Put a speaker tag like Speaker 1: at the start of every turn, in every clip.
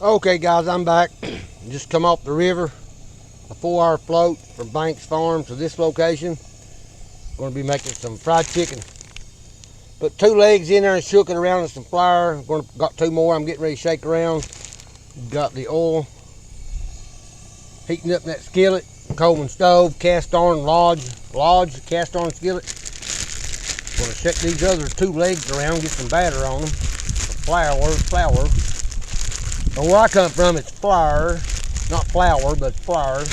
Speaker 1: Okay guys, I'm back. Just come off the river. A 4-hour float from Banks Farm to this location. Going to be making some fried chicken. Put 2 legs in there and shook it around with some flour. Got 2 more I'm getting ready to shake around. Got the oil heating up in that skillet. Coleman stove, cast iron lodge cast iron skillet. Going to shake these other 2 legs around, get some batter on them. Flour. And where I come from, it's flour, not flour, but flour.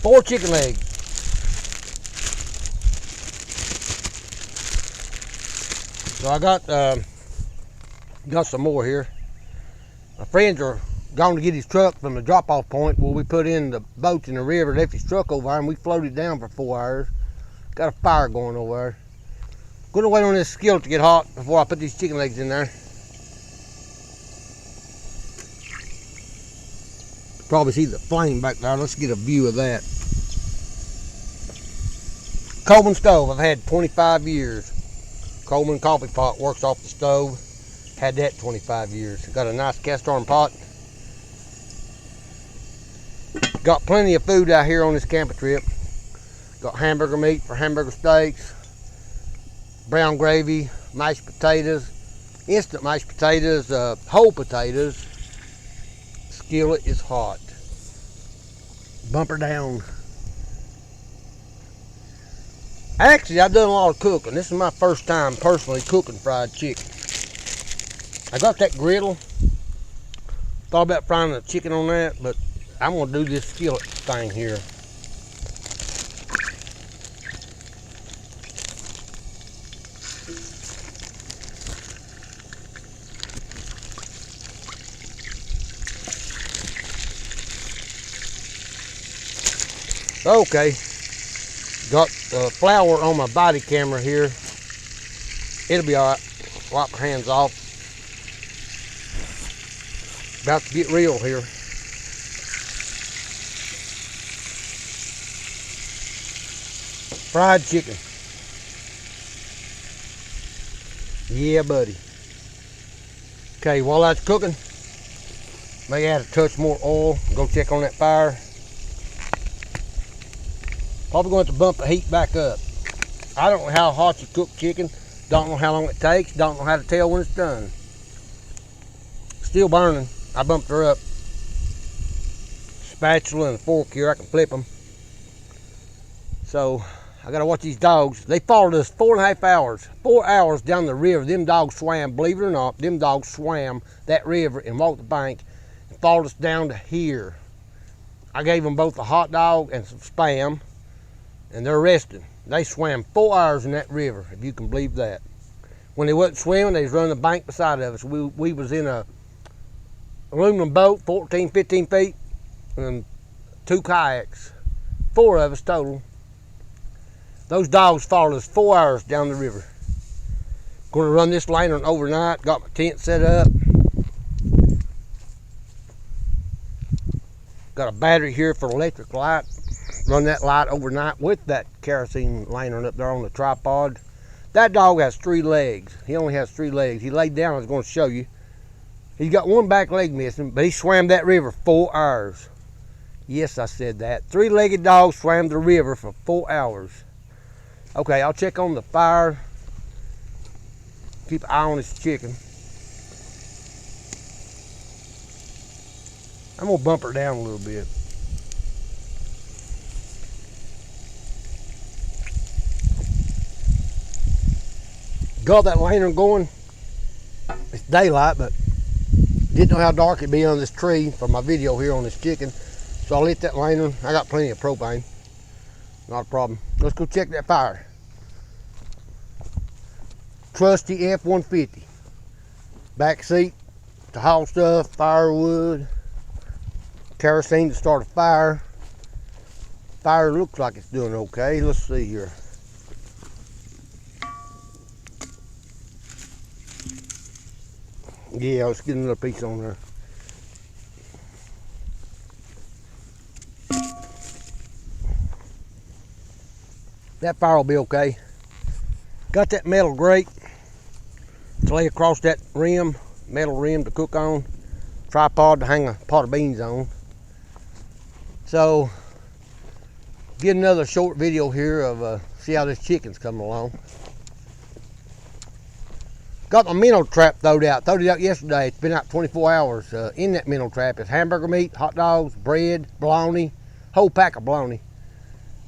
Speaker 1: Four chicken legs. So I got some more here. My friends are going to get his truck from the drop-off point where we put in the boats in the river. Left his truck over there and we floated down for 4 hours. Got a fire going over there. Gonna wait on this skillet to get hot before I put these chicken legs in there. Probably see the flame back there. Let's get a view of that. Coleman stove, I've had 25 years. Coleman coffee pot works off the stove. Had that 25 years. Got a nice cast iron pot. Got plenty of food out here on this camping trip. Got hamburger meat for hamburger steaks. Brown gravy, mashed potatoes, instant mashed potatoes, whole potatoes. Skillet is hot. Bumper down. Actually, I've done a lot of cooking. This is my first time personally cooking fried chicken. I got that griddle. Thought about frying the chicken on that, but I'm gonna do this skillet thing here. Okay, got flour on my body camera here. It'll be all right. Wipe my hands off. About to get real here. Fried chicken. Yeah, buddy. Okay, while that's cooking, may add a touch more oil. Go check on that fire. Probably going to bump the heat back up. I don't know how hot you cook chicken. Don't know how long it takes. Don't know how to tell when it's done. Still burning. I bumped her up. Spatula and a fork here. I can flip them. So I got to watch these dogs. They followed us 4.5 hours. 4 hours down the river. Them dogs swam, believe it or not, them dogs swam that river and walked the bank and followed us down to here. I gave them both a hot dog and some Spam. And they're resting. They swam 4 hours in that river, if you can believe that. When they wasn't swimming, they was running the bank beside of us. We was in a aluminum boat, 14, 15 feet, and 2 kayaks. 4 of us total. Those dogs followed us 4 hours down the river. Going to run this lantern overnight. Got my tent set up. Got a battery here for electric light. Run that light overnight with that kerosene lantern up there on the tripod. That dog has 3 legs. He only has 3 legs. He laid down, I was going to show you. He's got 1 back leg missing, but he swam that river 4 hours. Yes, I said that. 3-legged dog swam the river for 4 hours. Okay, I'll check on the fire. Keep an eye on this chicken. I'm going to bump her down a little bit. Got that lantern going. It's daylight, but didn't know how dark it'd be on this tree for my video here on this chicken. So I lit that lantern. I got plenty of propane. Not a problem. Let's go check that fire. Trusty F-150. Back seat to haul stuff, firewood, kerosene to start a fire. Fire looks like it's doing okay. Let's see here. Yeah, let's get another piece on there. That fire will be okay. Got that metal grate. to lay across that rim, metal rim to cook on, tripod to hang a pot of beans on. So, get another short video here of see how this chicken's coming along. Got my minnow trap throwed it out yesterday. It's been out 24 hours. In that minnow trap is hamburger meat, hot dogs, bread, bologna, whole pack of bologna.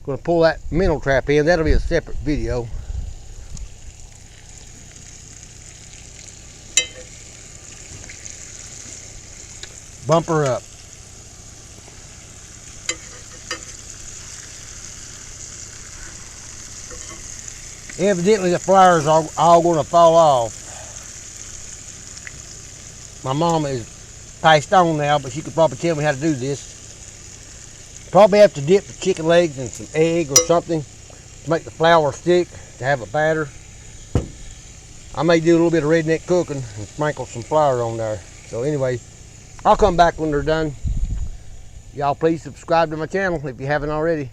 Speaker 1: Gonna pull that minnow trap in. That'll be a separate video. Bump her up. Evidently the flowers are all gonna fall off. My mama is passed on now, but she could probably tell me how to do this. Probably have to dip the chicken legs in some egg or something to make the flour stick, to have a batter. I may do a little bit of redneck cooking and sprinkle some flour on there. So anyway, I'll come back when they're done. Y'all please subscribe to my channel if you haven't already.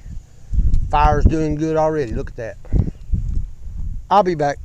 Speaker 1: Fire's doing good already, look at that. I'll be back.